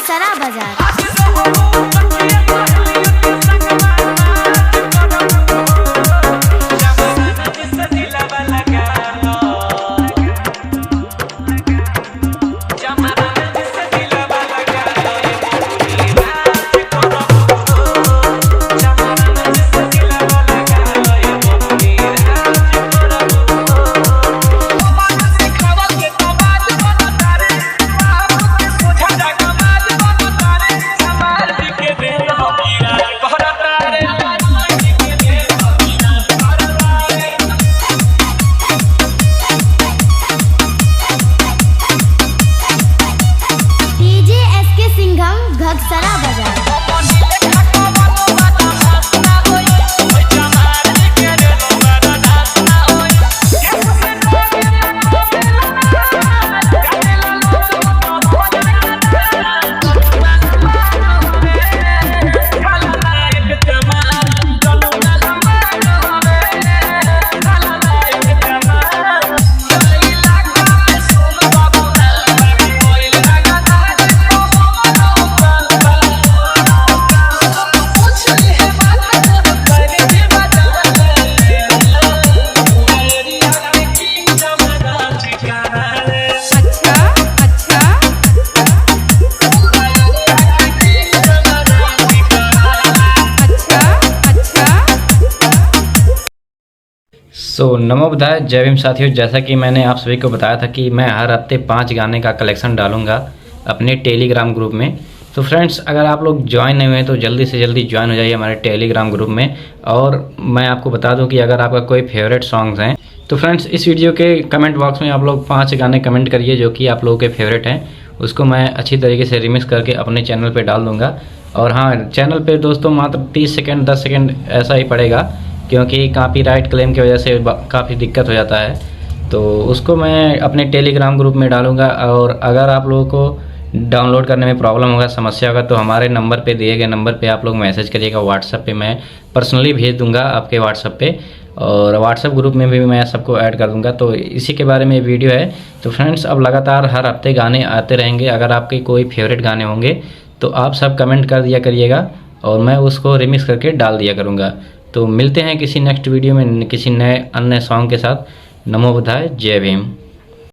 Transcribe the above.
घगसरा बाजार। घगसरा बाजार। नमो बुधाय, जय भीम साथियों। जैसा कि मैंने आप सभी को बताया था कि मैं हर हफ्ते 5 गाने का कलेक्शन डालूंगा अपने टेलीग्राम ग्रुप में। तो फ्रेंड्स, अगर आप लोग ज्वाइन नहीं हुए तो जल्दी से जल्दी ज्वाइन हो जाइए हमारे टेलीग्राम ग्रुप में। और मैं आपको बता दूं कि अगर आपका कोई फेवरेट सॉन्ग्स हैं तो फ्रेंड्स इस वीडियो के कमेंट बॉक्स में आप लोग 5 गाने कमेंट करिए जो कि आप लोगों के फेवरेट हैं। उसको मैं अच्छी तरीके से रिमिक्स करके अपने चैनल पर डाल दूँगा। और हाँ, चैनल पर दोस्तों मात्र 30 सेकेंड 10 सेकेंड ऐसा ही पड़ेगा, क्योंकि कॉपीराइट क्लेम की वजह से काफ़ी दिक्कत हो जाता है। तो उसको मैं अपने टेलीग्राम ग्रुप में डालूंगा। और अगर आप लोगों को डाउनलोड करने में प्रॉब्लम होगा, समस्या होगा, तो हमारे नंबर पे दिए गए नंबर पे आप लोग मैसेज करिएगा। व्हाट्सएप पे मैं पर्सनली भेज दूंगा आपके व्हाट्सएप पे, और व्हाट्सएप ग्रुप में भी मैं सबको ऐड कर दूंगा। तो इसी के बारे में वीडियो है। तो फ्रेंड्स, अब लगातार हर हफ्ते गाने आते रहेंगे। अगर आपके कोई फेवरेट गाने होंगे तो आप सब कमेंट कर दिया करिएगा और मैं उसको रिमिक्स करके डाल दिया करूँगा। तो मिलते हैं किसी नेक्स्ट वीडियो में किसी नए अन्य सॉन्ग के साथ। नमो बुधाय, जय भीम।